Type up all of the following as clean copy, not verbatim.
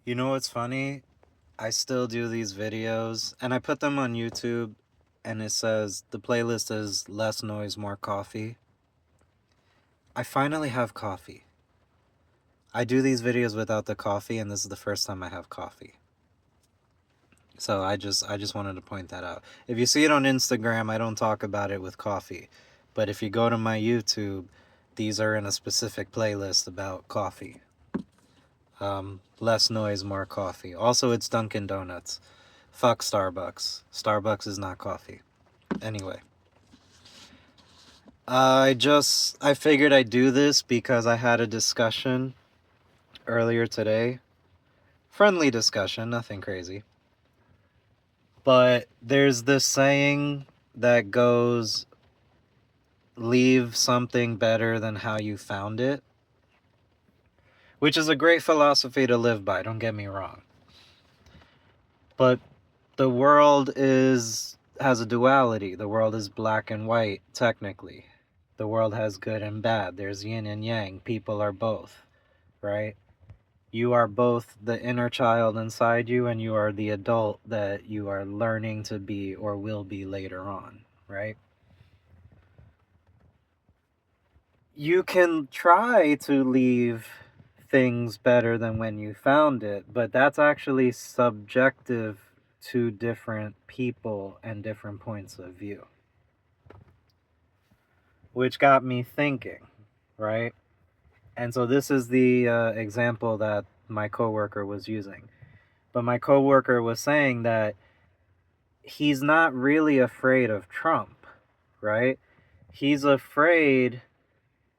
You know what's funny? I still do these videos and I put them on YouTube and it says the playlist is less noise, more coffee. I finally have coffee. I do these videos without the coffee and this is the first time I have coffee. So I just wanted to point that out. If you see it on Instagram, I don't talk about it with coffee. But if you go to my YouTube, these are in a specific playlist about coffee. Less noise, more coffee. Also, it's Dunkin' Donuts. Fuck Starbucks. Starbucks is not coffee. Anyway, I figured I'd do this because I had a discussion earlier today. Friendly discussion, nothing crazy. But there's this saying that goes, leave something better than how you found it, which is a great philosophy to live by, don't get me wrong. But the world has a duality. The world is black and white, technically. The world has good and bad. There's yin and yang. People are both, right? You are both the inner child inside you and you are the adult that you are learning to be or will be later on, right? You can try to leave things better than when you found it, but that's actually subjective to different people and different points of view. Which got me thinking, right? And so this is the example that my coworker was using. But my coworker was saying that he's not really afraid of Trump, right? He's afraid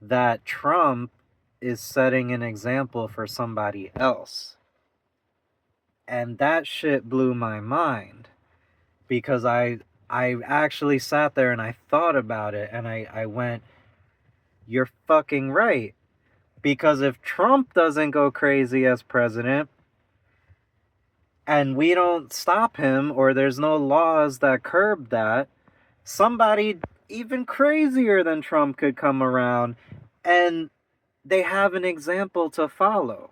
that Trump is setting an example for somebody else. And that shit blew my mind because I actually sat there and I thought about it and I went, you're fucking right. Because if Trump doesn't go crazy as president and we don't stop him or there's no laws that curb that, somebody even crazier than Trump could come around and they have an example to follow,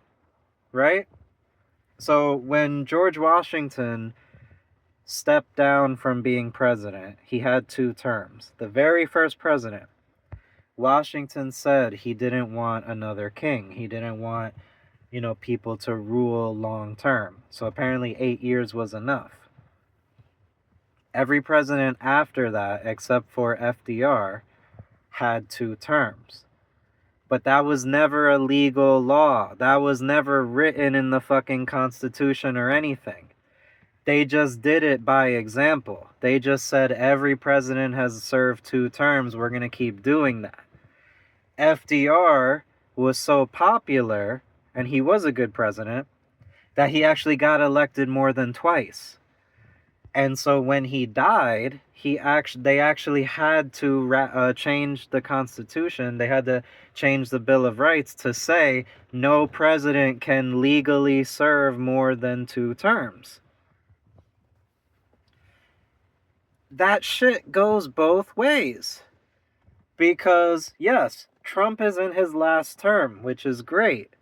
right? So when George Washington stepped down from being president, he had 2 terms. The very first president, Washington said he didn't want another king. He didn't want, people to rule long term. So apparently 8 years was enough. Every president after that, except for FDR, had 2 terms. But that was never a legal law. That was never written in the fucking Constitution or anything. They just did it by example. They just said every president has served 2 terms. We're going to keep doing that. FDR was so popular, and he was a good president, that he actually got elected more than twice. And so when he died, they actually had to change the Constitution. They had to change the Bill of Rights to say no president can legally serve more than 2 terms. That shit goes both ways. Because, yes, Trump is in his last term, which is great.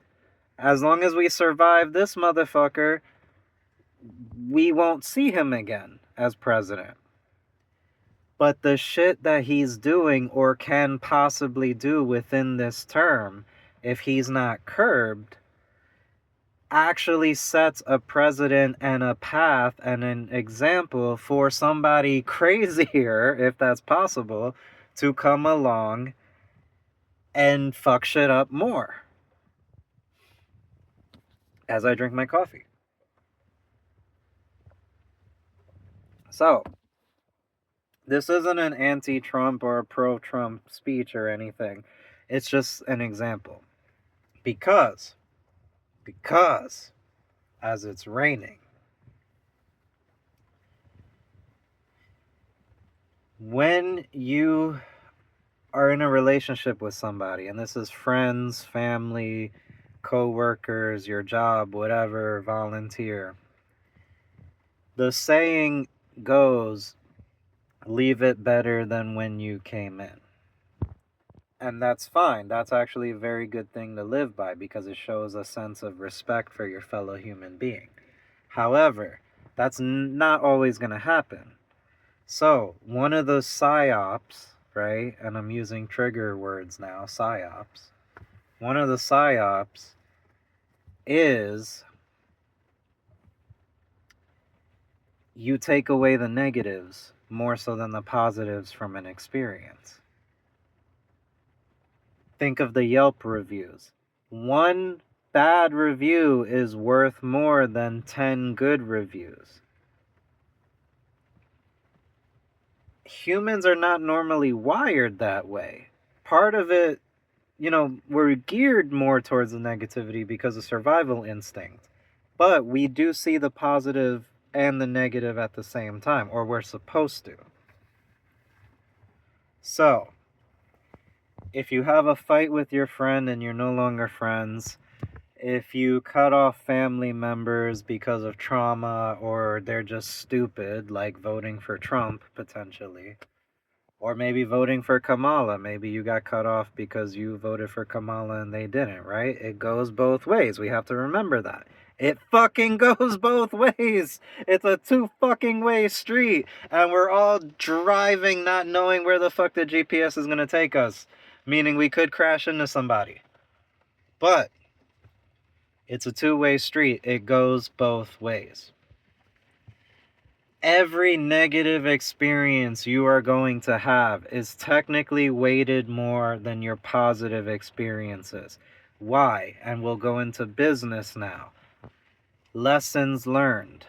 As long as we survive this motherfucker, we won't see him again as president. But the shit that he's doing or can possibly do within this term, if he's not curbed, actually sets a precedent and a path and an example for somebody crazier, if that's possible, to come along and fuck shit up more. As I drink my coffee. So, this isn't an anti-Trump or a pro-Trump speech or anything. It's just an example. Because, as it's raining, when you are in a relationship with somebody, and this is friends, family, co-workers, your job, whatever, volunteer, the saying goes, leave it better than when you came in. And that's fine. That's actually a very good thing to live by because it shows a sense of respect for your fellow human being. However, that's not always going to happen. So, one of the psyops, right? And I'm using trigger words now, psyops. One of the psyops is you take away the negatives more so than the positives from an experience. Think of the Yelp reviews. One bad review is worth more than 10 good reviews. Humans are not normally wired that way. Part of it, we're geared more towards the negativity because of survival instinct. But we do see the positive and the negative at the same time, or we're supposed to. So, if you have a fight with your friend and you're no longer friends, if you cut off family members because of trauma or they're just stupid, like voting for Trump potentially, or maybe voting for Kamala, maybe you got cut off because you voted for Kamala and they didn't, right? It goes both ways. We have to remember that. It fucking goes both ways. It's a two fucking way street, and we're all driving not knowing where the fuck the GPS is going to take us, meaning we could crash into somebody. But it's a two-way street. It goes both ways. Every negative experience you are going to have is technically weighted more than your positive experiences. Why? And we'll go into business now. Lessons learned.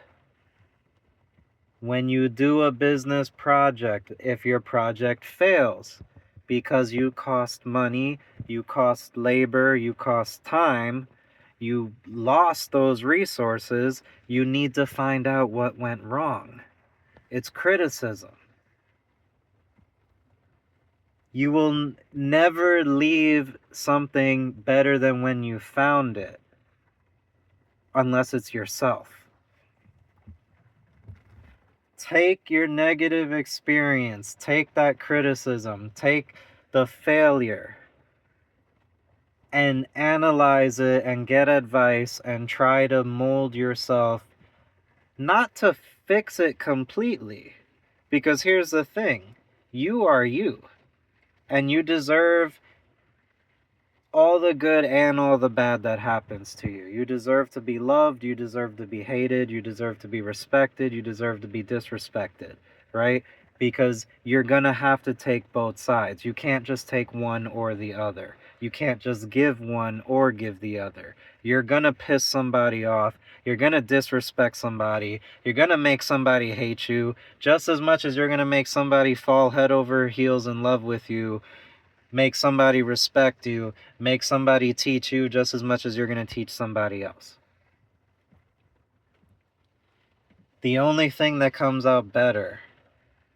When you do a business project, if your project fails because you cost money, you cost labor, you cost time, you lost those resources, you need to find out what went wrong. It's criticism. You will never leave something better than when you found it, unless it's yourself. Take your negative experience, take that criticism, take the failure, and analyze it and get advice and try to mold yourself, not to fix it completely. Because here's the thing, you are you, and you deserve all the good and all the bad that happens to you. You deserve to be loved, you deserve to be hated, you deserve to be respected, you deserve to be disrespected, right? Because you're gonna have to take both sides. You can't just take one or the other. You can't just give one or give the other. You're gonna piss somebody off, you're gonna disrespect somebody, you're gonna make somebody hate you just as much as you're gonna make somebody fall head over heels in love with you, make somebody respect you, make somebody teach you just as much as you're going to teach somebody else. The only thing that comes out better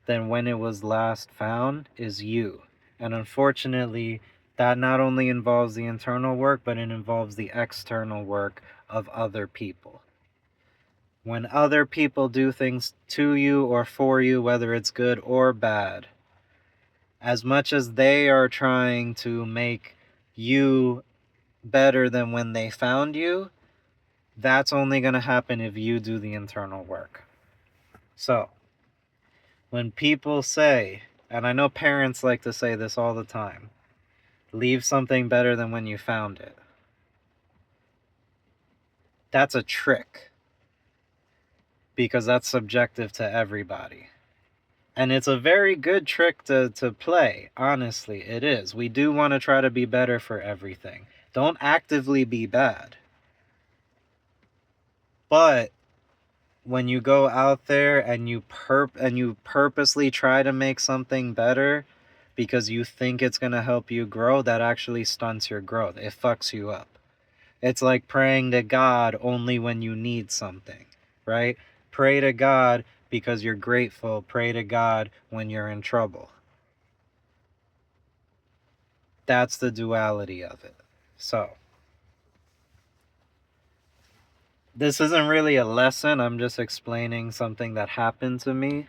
than when it was last found is you. And unfortunately, that not only involves the internal work, but it involves the external work of other people. When other people do things to you or for you, whether it's good or bad, as much as they are trying to make you better than when they found you, that's only going to happen if you do the internal work. So, when people say, and I know parents like to say this all the time, leave something better than when you found it. That's a trick, because that's subjective to everybody. And it's a very good trick to play, honestly, it is. We do want to try to be better for everything. Don't actively be bad. But when you go out there and you purposely try to make something better because you think it's going to help you grow, that actually stunts your growth. It fucks you up. It's like praying to God only when you need something, right? Pray to God because you're grateful. Pray to God when you're in trouble. That's the duality of it. So, this isn't really a lesson. I'm just explaining something that happened to me.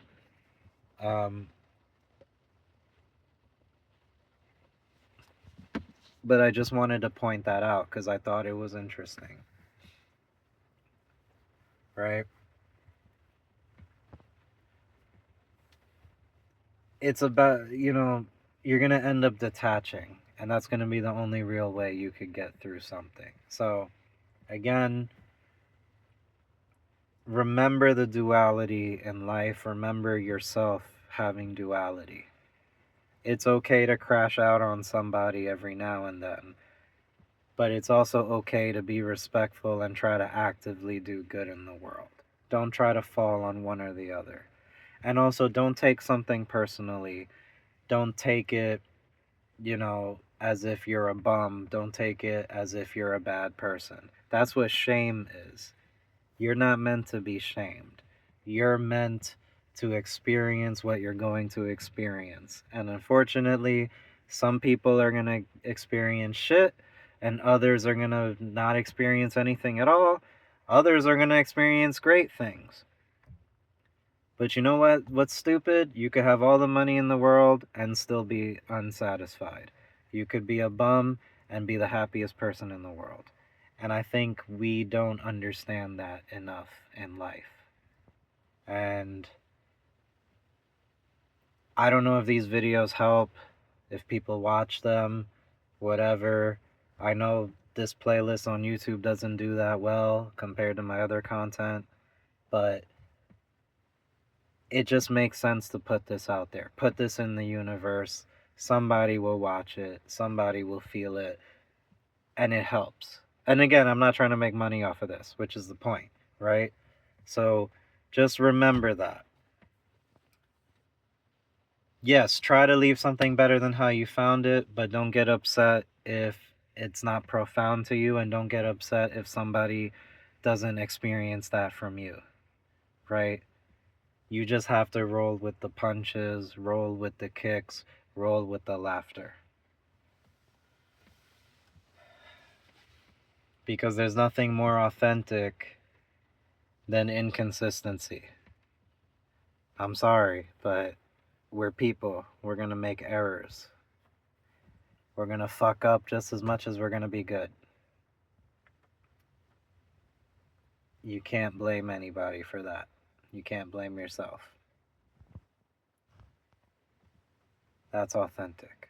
But I just wanted to point that out because I thought it was interesting. Right? It's about, you're going to end up detaching. And that's going to be the only real way you could get through something. So, again, remember the duality in life. Remember yourself having duality. It's okay to crash out on somebody every now and then, but it's also okay to be respectful and try to actively do good in the world. Don't try to fall on one or the other. And also, don't take something personally. Don't take it, as if you're a bum. Don't take it as if you're a bad person. That's what shame is. You're not meant to be shamed. You're meant to experience what you're going to experience. And unfortunately, some people are going to experience shit, and others are going to not experience anything at all. Others are going to experience great things. But you know what? What's stupid? You could have all the money in the world and still be unsatisfied. You could be a bum and be the happiest person in the world. And I think we don't understand that enough in life. And I don't know if these videos help, if people watch them, whatever. I know this playlist on YouTube doesn't do that well compared to my other content, but it just makes sense to put this out there. Put this in the universe. Somebody will watch it, somebody will feel it, and it helps. And again, I'm not trying to make money off of this, which is the point, right? So just remember that. Yes, try to leave something better than how you found it, but don't get upset if it's not profound to you, and don't get upset if somebody doesn't experience that from you, right? You just have to roll with the punches, roll with the kicks, roll with the laughter. Because there's nothing more authentic than inconsistency. I'm sorry, but we're people. We're going to make errors. We're going to fuck up just as much as we're going to be good. You can't blame anybody for that. You can't blame yourself. That's authentic.